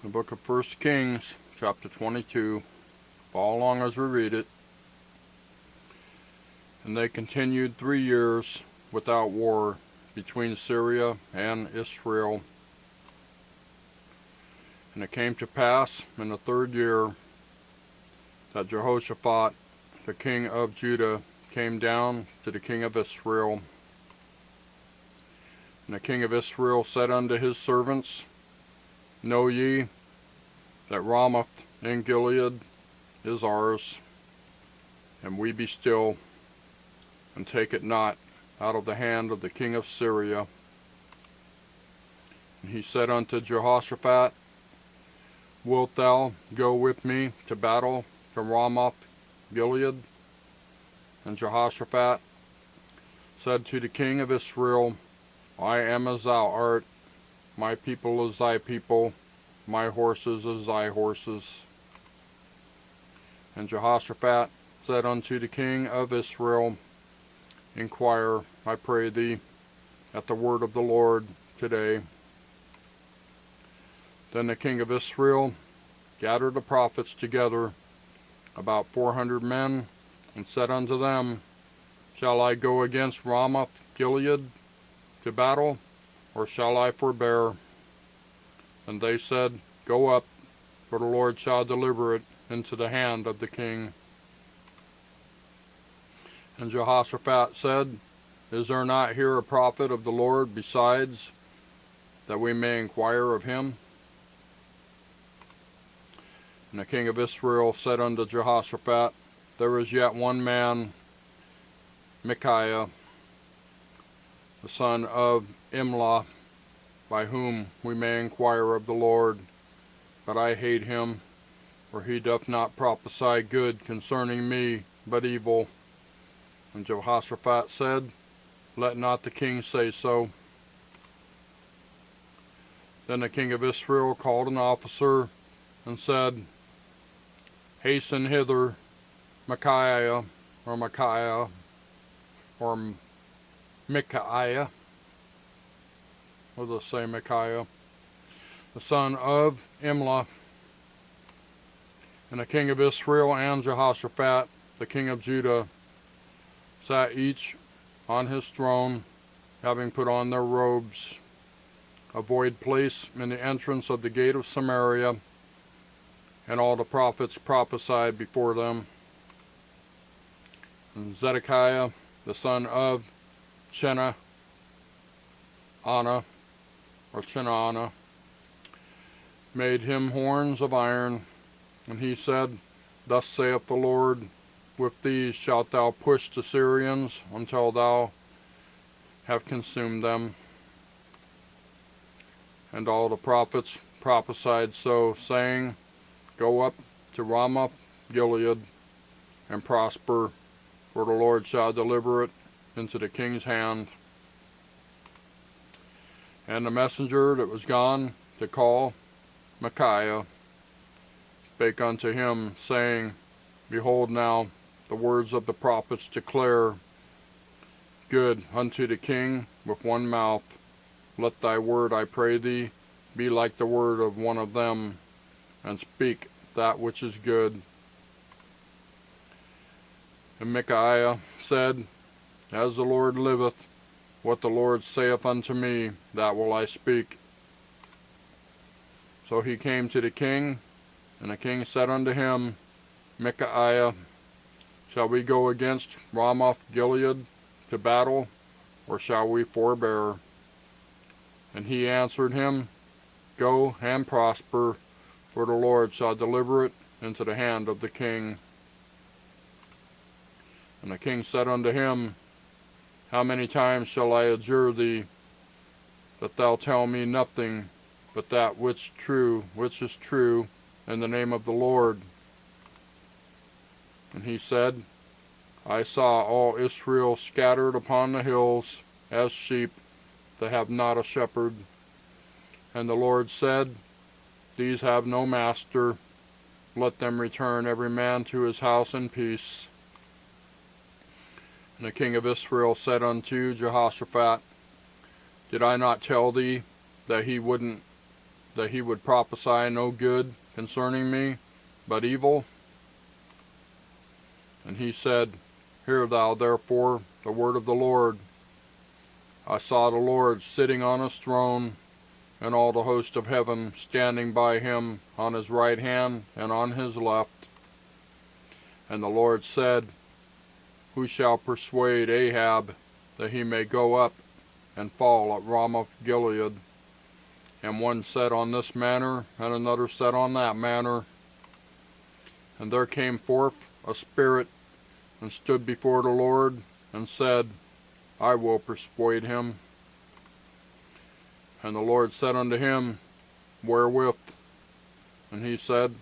The book of 1 Kings, chapter 22. Follow along as we read it. And they continued 3 years without war between Syria and Israel. And it came to pass in the 3rd year that Jehoshaphat, the king of Judah, came down to the king of Israel. And the king of Israel said unto his servants, Know ye that Ramoth in Gilead is ours, and we be still, and take it not out of the hand of the king of Syria. And he said unto Jehoshaphat, Wilt thou go with me to battle to Ramoth Gilead? And Jehoshaphat said to the king of Israel, I am as thou art, my people is thy people, my horses as thy horses. And Jehoshaphat said unto the king of Israel, Inquire, I pray thee, at the word of the Lord today. Then the king of Israel gathered the prophets together, about 400 men, and said unto them, Shall I go against Ramoth Gilead to battle, or shall I forbear? And they said, Go up, for the Lord shall deliver it into the hand of the king. And Jehoshaphat said, Is there not here a prophet of the Lord besides, that we may inquire of him? And the king of Israel said unto Jehoshaphat, There is yet one man, Micaiah, the son of Imlah, by whom we may inquire of the Lord. But I hate him, for he doth not prophesy good concerning me, but evil. And Jehoshaphat said, Let not the king say so. Then the king of Israel called an officer, and said, Hasten hither Micaiah, or Micaiah, what does it say, Micaiah, the son of Imlah. And the king of Israel and Jehoshaphat, the king of Judah, sat each on his throne, having put on their robes, a void place in the entrance of the gate of Samaria, and all the prophets prophesied before them. And Zedekiah, the son of Chenaanah, made him horns of iron, and he said, Thus saith the Lord, With these shalt thou push the Syrians until thou have consumed them. And all the prophets prophesied so, saying, Go up to Ramoth Gilead, and prosper, for the Lord shall deliver it into the king's hand. And the messenger that was gone to call Micaiah spake unto him, saying, Behold now, the words of the prophets declare good unto the king with one mouth. Let thy word, I pray thee, be like the word of one of them, and speak that which is good. And Micaiah said, As the Lord liveth, what the Lord saith unto me, that will I speak. So he came to the king, and the king said unto him, Micaiah, shall we go against Ramoth Gilead to battle, or shall we forbear? And he answered him, Go and prosper, for the Lord shall deliver it into the hand of the king. And the king said unto him, How many times shall I adjure thee, that thou tell me nothing but that which is true, in the name of the Lord? And he said, I saw all Israel scattered upon the hills, as sheep that have not a shepherd. And the Lord said, These have no master, let them return every man to his house in peace. And the king of Israel said unto Jehoshaphat, Did I not tell thee that he wouldn't that he would prophesy no good concerning me, but evil? And he said, Hear thou therefore the word of the Lord. I saw the Lord sitting on his throne, and all the host of heaven standing by him on his right hand and on his left. And the Lord said, Who shall persuade Ahab that he may go up and fall at Ramoth Gilead? And one said on this manner, and another said on that manner. And there came forth a spirit, and stood before the Lord, and said, I will persuade him. And the Lord said unto him, Wherewith? And he said,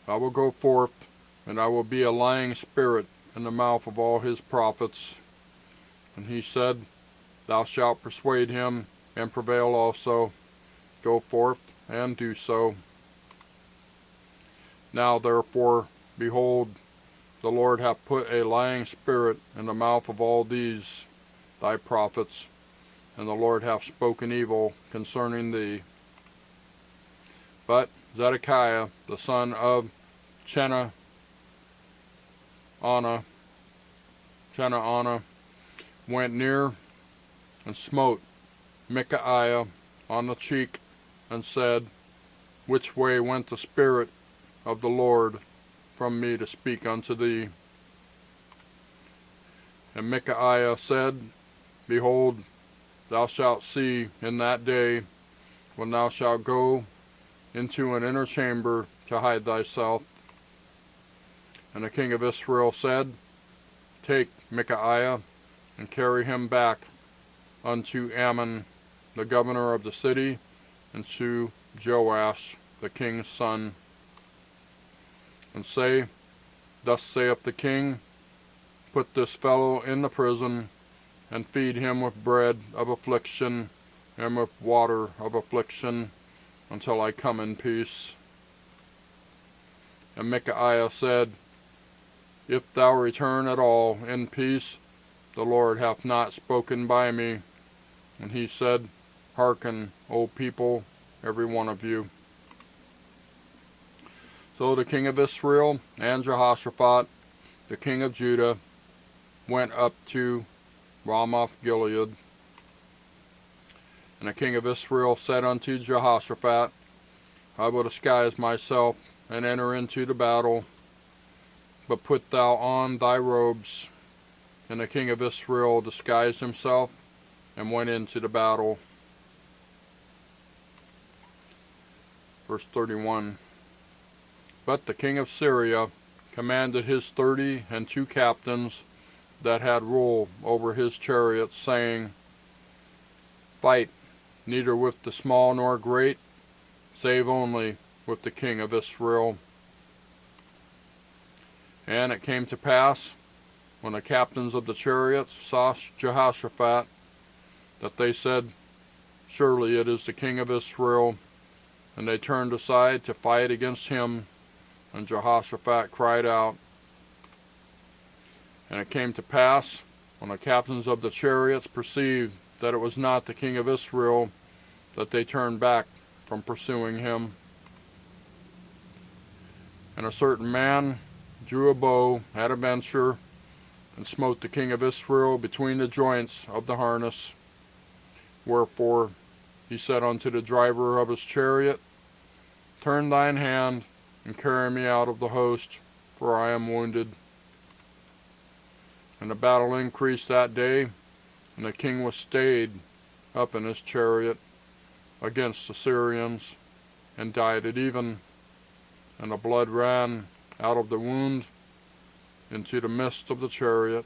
I will go forth, and I will be a lying spirit in the mouth of all his prophets. And he said, Thou shalt persuade him, and prevail also. Go forth, and do so. Now therefore, behold, the Lord hath put a lying spirit in the mouth of all these thy prophets, and the Lord hath spoken evil concerning thee. But Zedekiah, the son of Chenaanah, went near and smote Micaiah on the cheek, and said, Which way went the Spirit of the Lord from me to speak unto thee? And Micaiah said, Behold, thou shalt see in that day, when thou shalt go into an inner chamber to hide thyself. And the king of Israel said, Take Micaiah, and carry him back unto Ammon, the governor of the city, and to Joash, the king's son, and say, Thus saith the king, Put this fellow in the prison, and feed him with bread of affliction, and with water of affliction, until I come in peace. And Micaiah said, If thou return at all in peace, the Lord hath not spoken by me. And he said, Hearken, O people, every one of you. So the king of Israel and Jehoshaphat, the king of Judah, went up to Ramoth Gilead. And the king of Israel said unto Jehoshaphat, I will disguise myself and enter into the battle, but put thou on thy robes. And the king of Israel disguised himself and went into the battle. Verse 31. But the king of Syria commanded his 32 captains that had rule over his chariots, saying, Fight neither with the small nor great, save only with the king of Israel. And it came to pass, when the captains of the chariots saw Jehoshaphat, that they said, Surely it is the king of Israel. And they turned aside to fight against him. And Jehoshaphat cried out. And it came to pass, when the captains of the chariots perceived that it was not the king of Israel, that they turned back from pursuing him. And a certain man drew a bow at a venture, and smote the king of Israel between the joints of the harness. Wherefore he said unto the driver of his chariot, Turn thine hand, and carry me out of the host, for I am wounded. And the battle increased that day, and the king was stayed up in his chariot against the Syrians, and died at even. And the blood ran out of the wound into the midst of the chariot.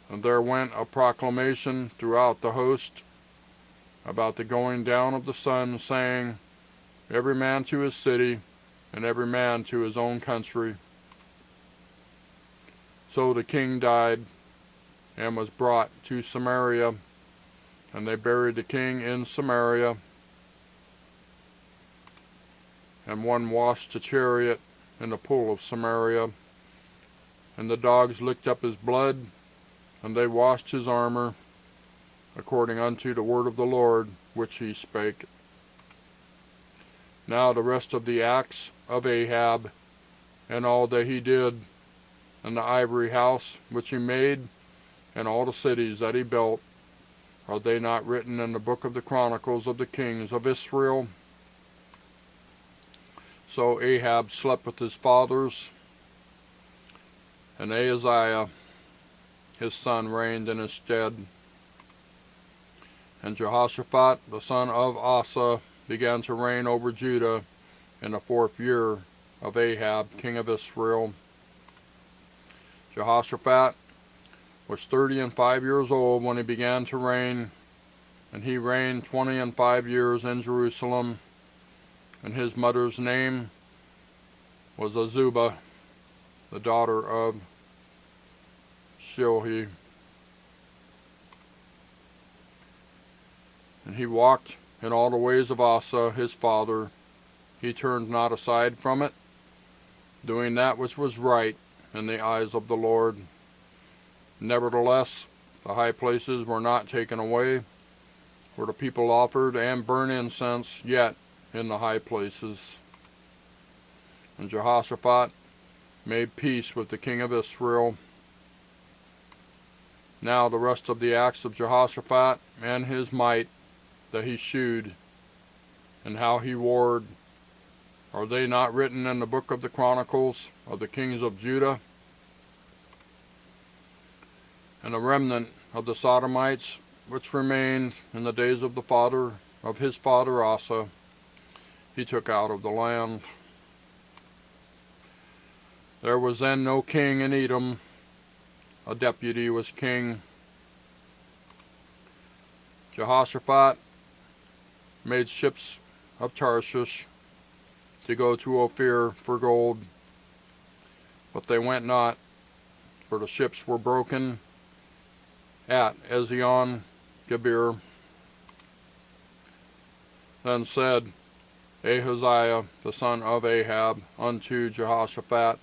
And there went a proclamation throughout the host about the going down of the sun, saying, Every man to his city, and every man to his own country. So the king died, and was brought to Samaria, and they buried the king in Samaria. And one washed the chariot in the pool of Samaria, and the dogs licked up his blood, and they washed his armor, according unto the word of the Lord which he spake. Now the rest of the acts of Ahab, and all that he did, and the ivory house which he made, and all the cities that he built, are they not written in the book of the Chronicles of the kings of Israel? So Ahab slept with his fathers, and Ahaziah his son reigned in his stead. And Jehoshaphat the son of Asa began to reign over Judah in the 4th year of Ahab king of Israel. Jehoshaphat was 30 and 5 years old when he began to reign, and he reigned 20 and 5 years in Jerusalem. And his mother's name was Azubah, the daughter of Shilhi. And he walked in all the ways of Asa his father. He turned not aside from it, doing that which was right in the eyes of the Lord. Nevertheless, the high places were not taken away, where the people offered and burned incense yet in the high places. And Jehoshaphat made peace with the king of Israel. Now the rest of the acts of Jehoshaphat and his might that he shewed, and how he warred, are they not written in the book of the Chronicles of the kings of Judah? And the remnant of the Sodomites which remained in the days of the father of his father Asa, he took out of the land. There was then no king in Edom, a deputy was king. Jehoshaphat made ships of Tarshish to go to Ophir for gold, but they went not, for the ships were broken at Ezion Geber. Then said Ahaziah the son of Ahab unto Jehoshaphat,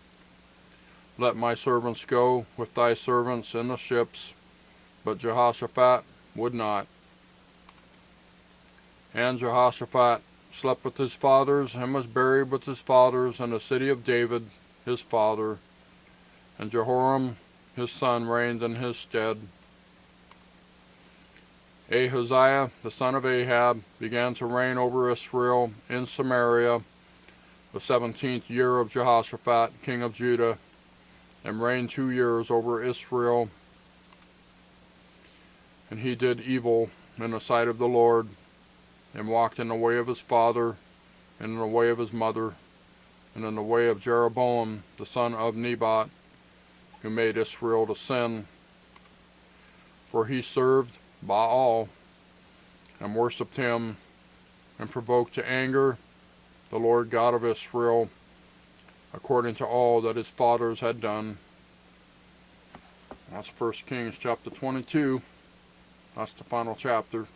Let my servants go with thy servants in the ships. But Jehoshaphat would not. And Jehoshaphat slept with his fathers, and was buried with his fathers in the city of David his father. And Jehoram his son reigned in his stead. Ahaziah the son of Ahab began to reign over Israel in Samaria the 17th year of Jehoshaphat king of Judah, and reigned 2 years over Israel. And he did evil in the sight of the Lord, and walked in the way of his father, and in the way of his mother, and in the way of Jeroboam the son of Nebat, who made Israel to sin. For he served Baal, and worshipped him, and provoked to anger the Lord God of Israel, according to all that his fathers had done. That's 1 Kings chapter 22. That's the final chapter.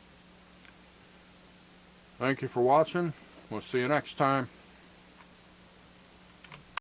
Thank you for watching. We'll see you next time.